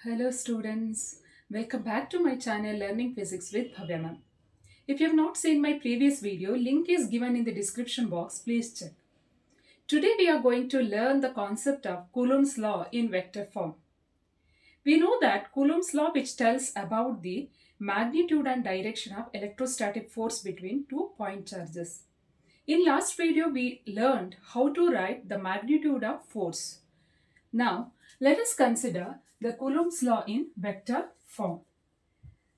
Hello students, welcome back to my channel Learning Physics with Bhavya ma'am. If you have not seen my previous video, link is given in the description box, please check. Today we are going to learn the concept of Coulomb's law in vector form. We know that Coulomb's law, which tells about the magnitude and direction of electrostatic force between two point charges. In last video we learned how to write the magnitude of force. Now, let us consider the Coulomb's law in vector form.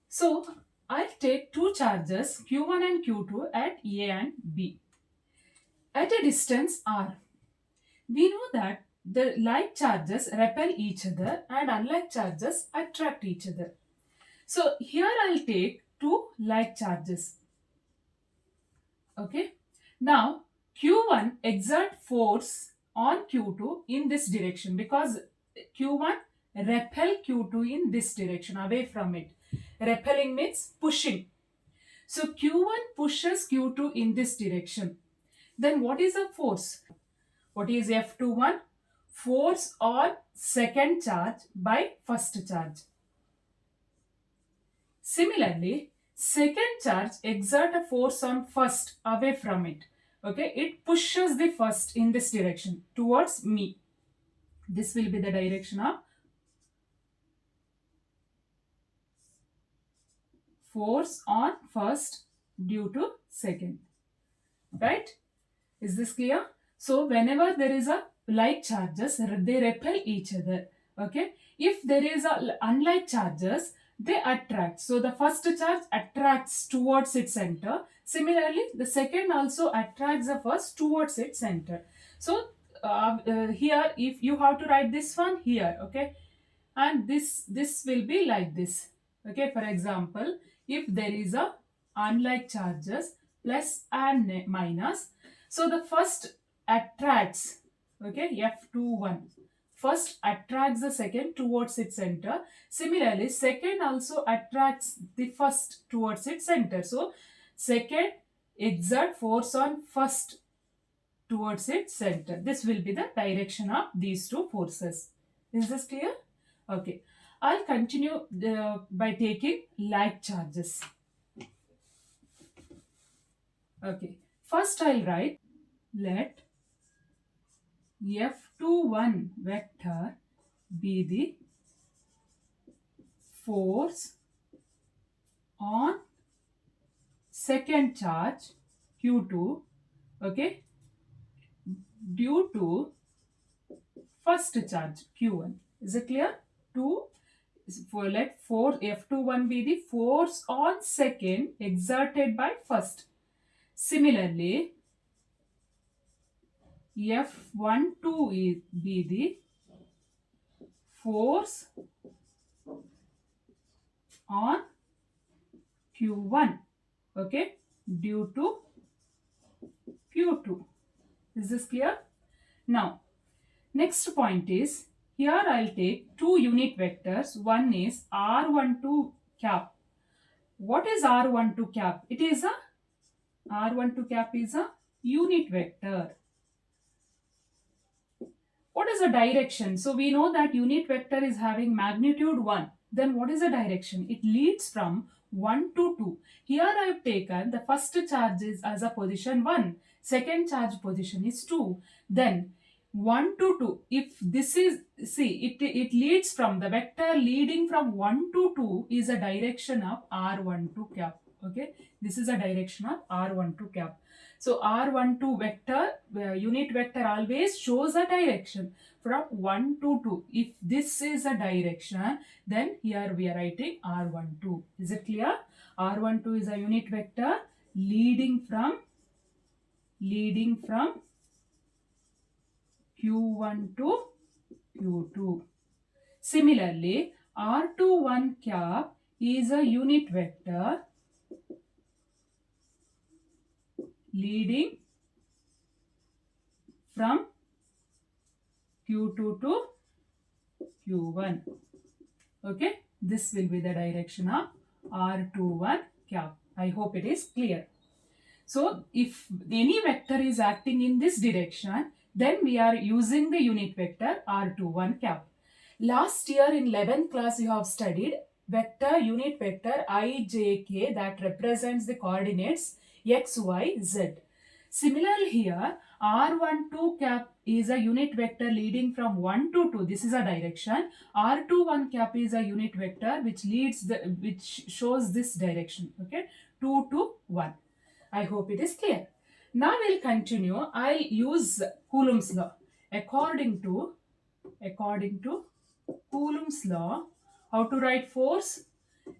So, I'll take two charges Q1 and Q2 at A and B at a distance r. We know that the like charges repel each other and unlike charges attract each other. So, here I'll take two like charges. Okay. Now, Q1 exert force on Q2 in this direction because Q1 repel Q2 in this direction, away from it. Repelling means pushing. So Q1 pushes Q2 in this direction. Then what is the force? What is F21? Force on second charge by first charge. Similarly, second charge exert a force on first, away from it. Okay, it pushes the first in this direction towards me. This will be the direction of force on first due to second. Right? Is this clear? So whenever there is a like charges, they repel each other. Okay. If there is a unlike charges, they attract. So the first charge attracts towards its center. Similarly, the second also attracts the first towards its center. So here, if you have to write this one here, okay, and this will be like this. Okay, for example, if there is a unlike charges plus and minus, so the first attracts, okay, F21 first attracts the second towards its center. Similarly, second also attracts the first towards its center. So second exert force on first towards its center. This will be the direction of these two forces. Is this clear? Okay. I'll continue by taking like charges. Okay. First I'll write, let F21 vector be the force on second charge Q2, okay, due to first charge Q1. Is it clear? Let F21 be the force on second exerted by first. Similarly, F12 be the force on Q1, okay, due to Q2. Is this clear? Now, next point is, here I'll take two unit vectors. One is R12 cap. What is R12 cap? It is a R12 cap is a unit vector. What is the direction? So we know that unit vector is having magnitude 1. Then what is the direction? It leads from 1 to 2. Here I have taken the first charge is as a position 1. Second charge position is 2. Then 1 to 2. If this is, see, it leads from the vector leading from 1 to 2 is a direction of R12 cap. Okay. This is a direction of R12 cap. So R12 vector, unit vector always shows a direction from 1 to 2. If this is a direction, then here we are writing R12. Is it clear? R12 is a unit vector leading from Q1 to Q2. Similarly, R21 cap is a unit vector leading from Q2 to Q1. Okay, this will be the direction of R21 cap. I hope it is clear. So, if any vector is acting in this direction, then we are using the unit vector R21 cap. Last year in 11th class you have studied vector, unit vector ijk that represents the coordinates x, y, z. Similarly here, r12 cap is a unit vector leading from 1 to 2. This is a direction. r21 cap is a unit vector which shows this direction. Okay, 2 to 1. I hope it is clear. Now we'll continue. I'll use Coulomb's law. According to Coulomb's law, how to write force?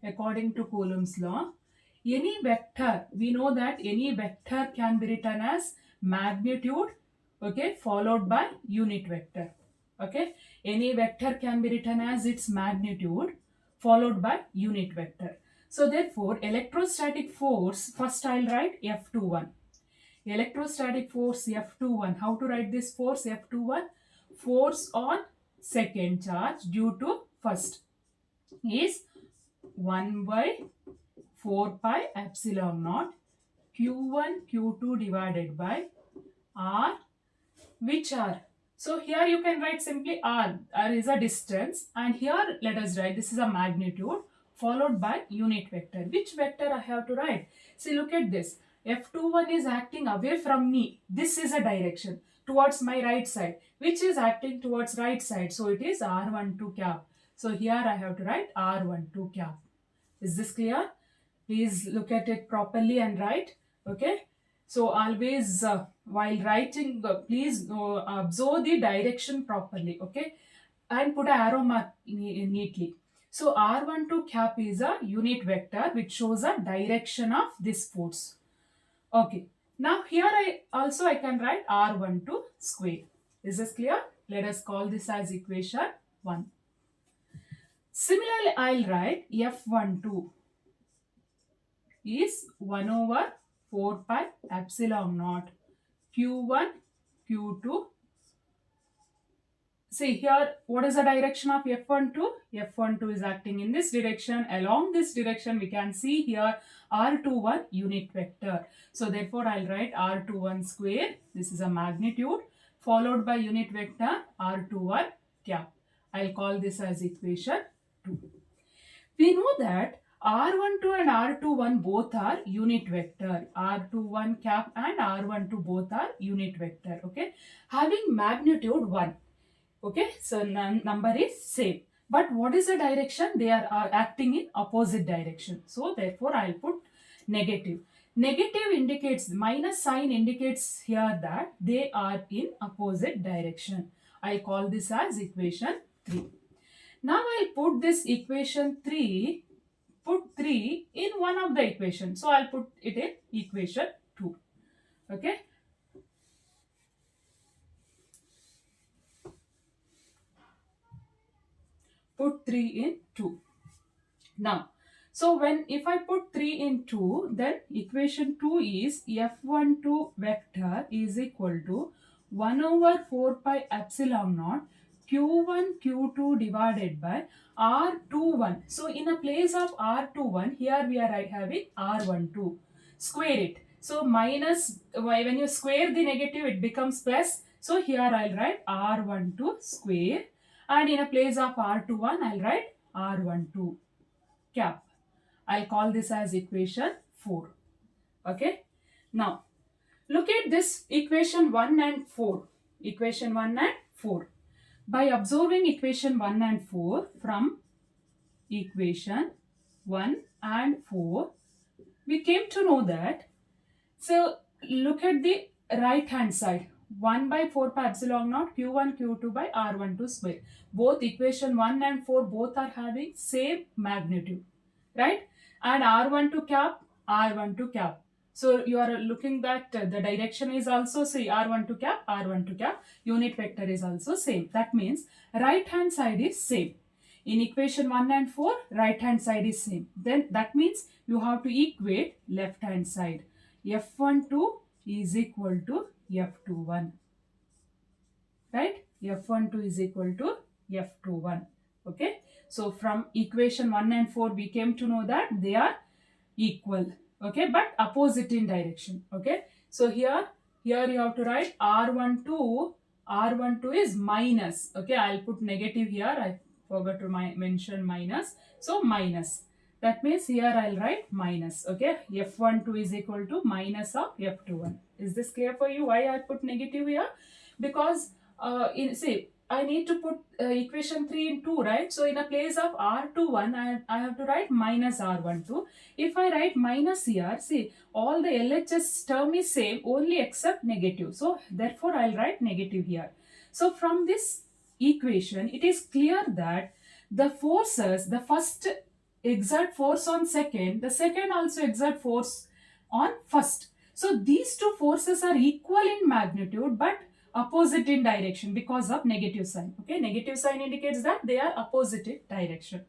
According to Coulomb's law, any vector, we know that any vector can be written as magnitude, okay, followed by unit vector. Okay, any vector can be written as its magnitude followed by unit vector. So therefore, electrostatic force, first I'll write F21. Electrostatic force F21. How to write this force F21? Force on second charge due to first is 1 by 4 pi epsilon naught Q1 Q2 divided by R, which R. So here you can write simply R. R is a distance, and here let us write this is a magnitude followed by unit vector. Which vector I have to write? See, look at this. F21 is acting away from me. This is a direction towards my right side, which is acting towards right side. So it is R12 cap. So here I have to write R12 cap. Is this clear? Please look at it properly and write. Okay. So always while writing, please observe the direction properly. Okay. And put an arrow mark neatly. So R12 cap is a unit vector which shows a direction of this force. Okay. Now here I can write R12 square. Is this clear? Let us call this as equation 1. Similarly, I'll write F12 is 1 over 4 pi epsilon naught Q1 Q2. See here, what is the direction of F12? F12 is acting in this direction. Along this direction, we can see here R21 unit vector. So therefore, I'll write R21 square. This is a magnitude followed by unit vector R21 cap. I'll call this as equation 2. We know that R12 and R21 both are unit vector. R21 cap and R12 both are unit vector. Okay, having magnitude 1. Okay, so number is same. But what is the direction? They are acting in opposite direction. So therefore, I'll put negative. Negative indicates, minus sign indicates here that they are in opposite direction. I call this as equation 3. Now I'll put this equation 3, put 3 in one of the equations. So I'll put it in equation 2. Okay. Put 3 in 2. Now, so if I put 3 in 2, then equation 2 is F12 vector is equal to 1 over 4 pi epsilon naught Q1 Q2 divided by R21. So in a place of R21, here we are having R12. Square it. So minus, when you square the negative, it becomes plus. So here I'll write R12 square. And in a place of R21, I'll write R12 cap. I'll call this as equation 4. Okay. Now, look at this equation 1 and 4. Equation 1 and 4. By observing equation 1 and 4 from equation 1 and 4, we came to know that, so look at the right hand side. 1 by 4 pi epsilon naught Q1 Q2 by R12 square. Both equation 1 and 4 both are having same magnitude, right? And R12 cap, R12 cap. So you are looking that the direction is also, see, R12 cap, R12 cap, unit vector is also same. That means right hand side is same. In equation 1 and 4, right hand side is same. Then that means you have to equate left hand side. F12 is equal to F21. Right? F12 is equal to F21. Okay. So from equation 1 and 4, we came to know that they are equal. Okay. But opposite in direction. Okay. So here you have to write R12. R12 is minus. Okay. I'll put negative here. forgot to mention minus. So minus. That means here I'll write minus. Okay. F12 is equal to minus of F21. Is this clear for you? Why I put negative here? Because see, I need to put equation 3 in 2, right? So in a place of R21, I have to write minus R12. If I write minus here, see, all the LHS term is same only except negative. So therefore I'll write negative here. So from this equation, it is clear that the forces, the first exert force on second, the second also exert force on first. So these two forces are equal in magnitude but opposite in direction because of negative sign. Okay, negative sign indicates that they are opposite in direction.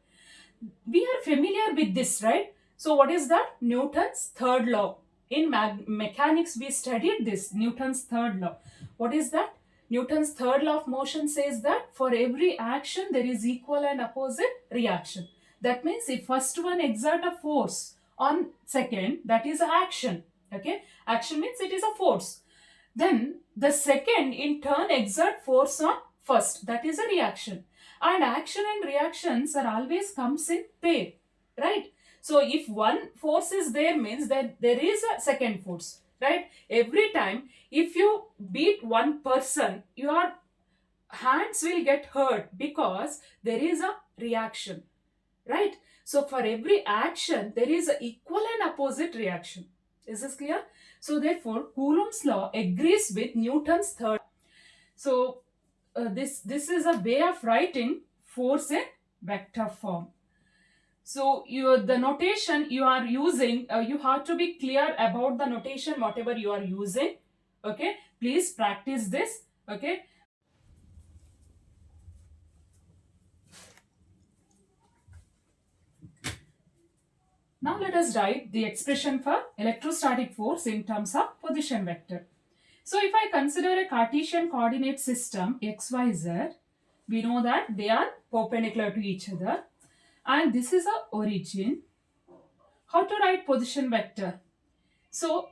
We are familiar with this, right? So what is that? Newton's third law. In mechanics we studied this, Newton's third law. What is that? Newton's third law of motion says that for every action there is equal and opposite reaction. That means if first one exert a force on second, that is action. Okay, action means it is a force. Then the second in turn exert force on first, that is a reaction. And action and reactions are always comes in pair, right? So if one force is there means that there is a second force, right? Every time if you beat one person, your hands will get hurt because there is a reaction, right? So for every action there is an equal and opposite reaction. Is this clear? So therefore Coulomb's law agrees with Newton's third. So this is a way of writing force in vector form. So the notation you are using, you have to be clear about the notation whatever you are using. Okay, please practice this. Okay. Now let us write the expression for electrostatic force in terms of position vector. So if I consider a Cartesian coordinate system XYZ, we know that they are perpendicular to each other and this is a origin. How to write position vector? So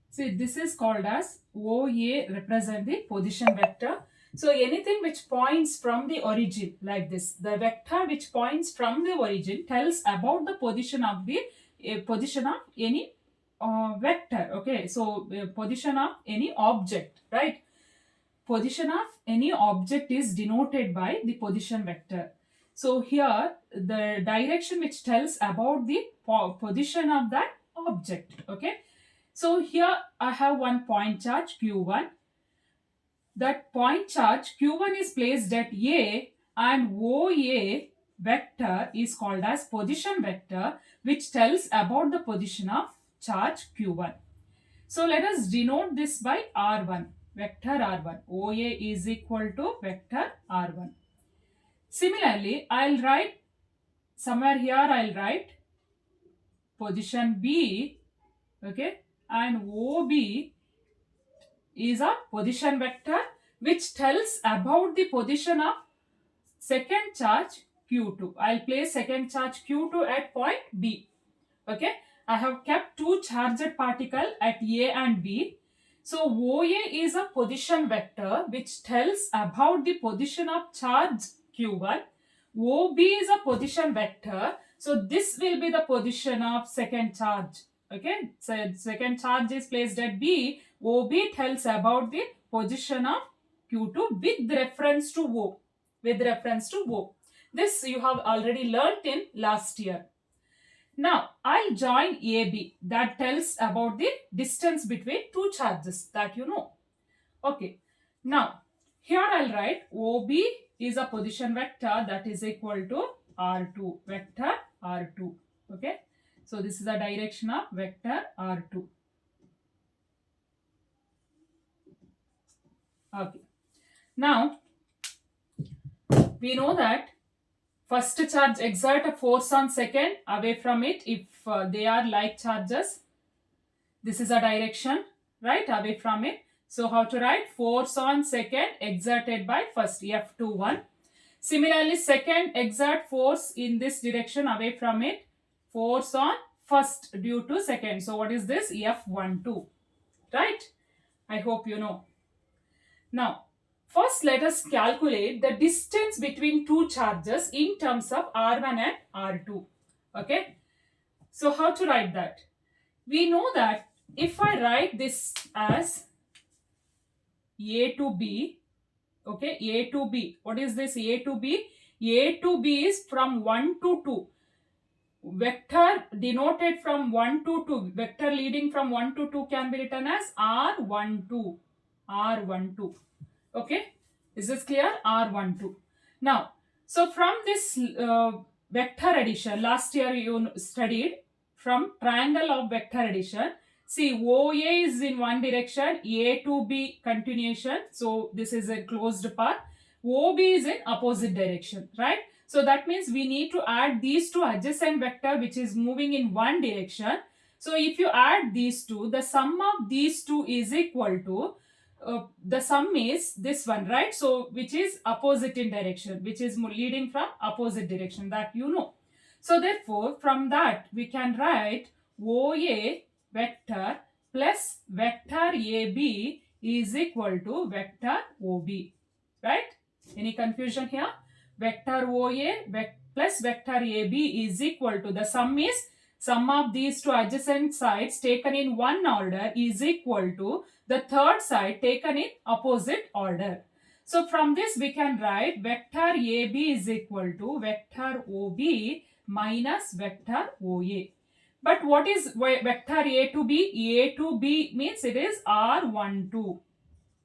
see, this is called as OA, represent the position vector. So anything which points from the origin like this, the vector which points from the origin tells about the position of the position of any vector. Okay, so position of any object, right? Position of any object is denoted by the position vector. So here the direction which tells about the position of that object. Okay, so here I have one point charge Q1. That point charge Q1 is placed at A and OA vector is called as position vector which tells about the position of charge Q1. So let us denote this by R1, vector R1. OA is equal to vector R1. Similarly, I'll write somewhere here, I'll write position B, okay, and OB is a position vector which tells about the position of second charge Q2. I'll place second charge Q2 at point B. Okay, I have kept two charged particles at A and B. So OA is a position vector which tells about the position of charge Q1. OB is a position vector. So this will be the position of second charge. Okay, so second charge is placed at B. OB tells about the position of Q2 with reference to O. With reference to O. This you have already learnt in last year. Now, I'll join AB. That tells about the distance between two charges that you know. Okay. Now, here I'll write OB is a position vector that is equal to R2. Vector R2. Okay. So, this is the direction of vector R2. Okay. Now, we know that first charge exert a force on second away from it if they are like charges. This is a direction, right, away from it. So how to write? Force on second exerted by first, F21. Similarly, second exert force in this direction away from it. Force on first due to second. So what is this? F12, right? I hope you know. Now, First, let us calculate the distance between two charges in terms of R1 and R2. Okay. So how to write that? We know that if I write this as A to B, okay, A to B. What is this A to B? A to B is from 1 to 2. Vector denoted from 1 to 2. Vector leading from 1 to 2 can be written as R12. R12. Okay. Is this clear? R12. Now, so from this vector addition, last year you studied from triangle of vector addition. See, OA is in one direction, A to B continuation. So this is a closed path. OB is in opposite direction, right? So that means we need to add these two adjacent vector which is moving in one direction. So if you add these two, the sum of these two is equal to the sum is this one, right? So which is opposite in direction, which is leading from opposite direction, that you know. So therefore from that we can write OA vector plus vector AB is equal to vector OB, right? Any confusion here? Vector OA plus vector AB is equal to, the sum of these two adjacent sides taken in one order is equal to the third side taken in opposite order. So from this we can write vector AB is equal to vector OB minus vector OA. But what is vector A to B? A to B means it is R12.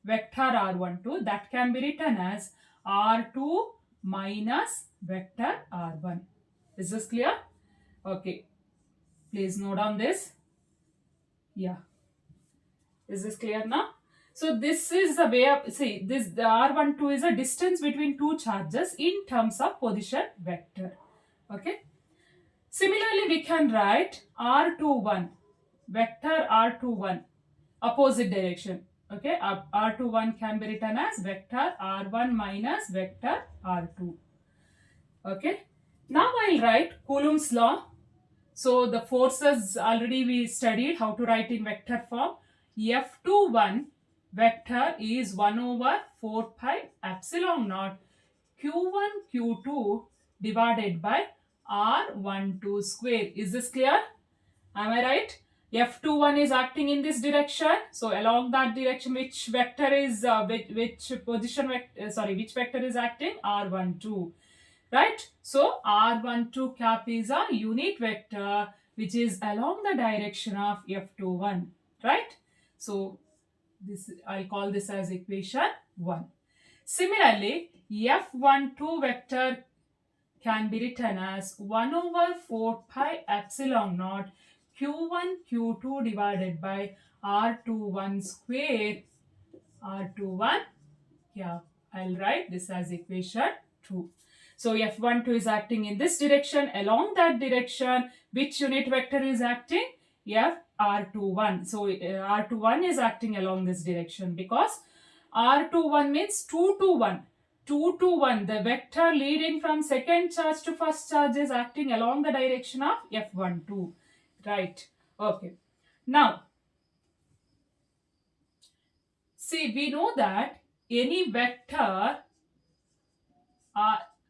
Vector R12, that can be written as R2 minus vector R1. Is this clear? Okay. Please note down this. Yeah. Is this clear now? So this is the way of, see, this the R12 is a distance between two charges in terms of position vector. Okay. Similarly, we can write R21, vector R21, opposite direction. Okay, R21 can be written as vector R1 minus vector R2. Okay, now I'll write Coulomb's law. So the forces already we studied how to write in vector form. F21 vector is 1 over 4 pi epsilon naught Q1 Q2 divided by R12 square. Is this clear? Am I right? F21 is acting in this direction. So along that direction, which vector is which vector is acting? R12. Right? So R12 cap is a unit vector which is along the direction of F21. Right? So this, I'll call this as equation 1. Similarly, F12 vector can be written as 1 over 4 pi epsilon naught Q1 Q2 divided by R21 square. R21, yeah, I'll write this as equation 2. So F12 is acting in this direction. Along that direction, which unit vector is acting? R21. So R21 is acting along this direction because R21 means 2 to 1. 2 to 1. The vector leading from second charge to first charge is acting along the direction of F12. Right. Okay. Now, see, we know that any vector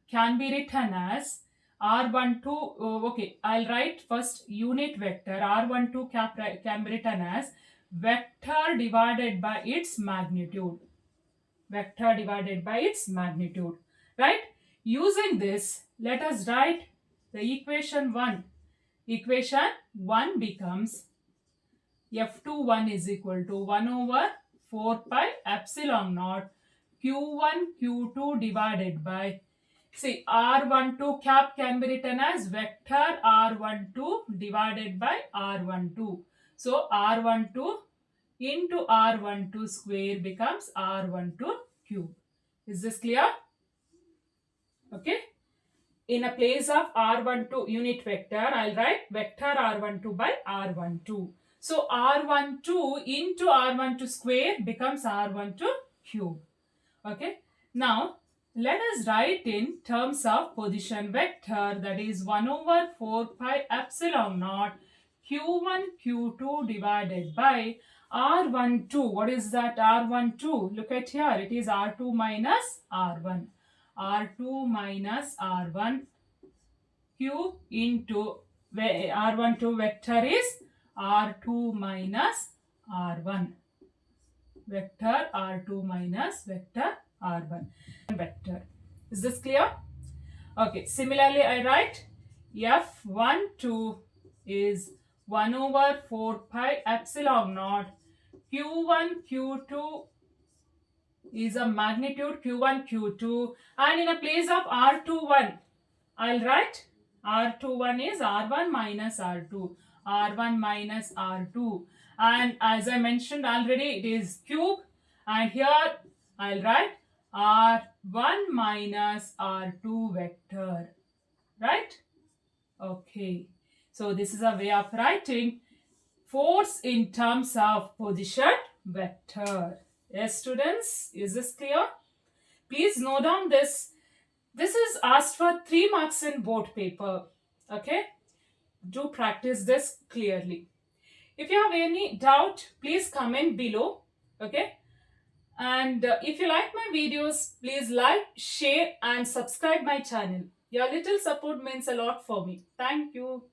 can be written as R12. Okay, I'll write first unit vector. R12 can be written as vector divided by its magnitude. Vector divided by its magnitude. Right? Using this, let us write the equation 1. Equation 1 becomes F21 is equal to 1 over 4 pi epsilon naught Q1 Q2 divided by, see, R12 cap can be written as vector R12 divided by R12. So R12 into R12 square becomes R12 cube. Is this clear? Okay. In a place of R12 unit vector, I'll write vector R12 by R12. So R12 into R12 square becomes R12 cube. Okay. Now, let us write in terms of position vector, that is 1 over 4 pi epsilon naught Q1 Q2 divided by R12, what is that R12? Look at here, it is R2 minus R1. R2 minus R1 cube into R12 vector is R2 minus R1. Vector R2 minus vector R1. Vector. Is this clear? Okay, similarly I write F12 is 1 over 4 pi epsilon naught. Q1, Q2 is a magnitude Q1, Q2, and in a place of R21, I'll write R21 is R1 minus R2. R1 minus R2. And as I mentioned already, it is cube. And here I'll write R1 minus R2 vector. Right? Okay. So this is a way of writing force in terms of position vector. Yes, students, is this clear? Please note down this. This is asked for 3 marks in board paper. Okay? Do practice this clearly. If you have any doubt, please comment below. Okay? And if you like my videos, please like, share and subscribe my channel. Your little support means a lot for me. Thank you.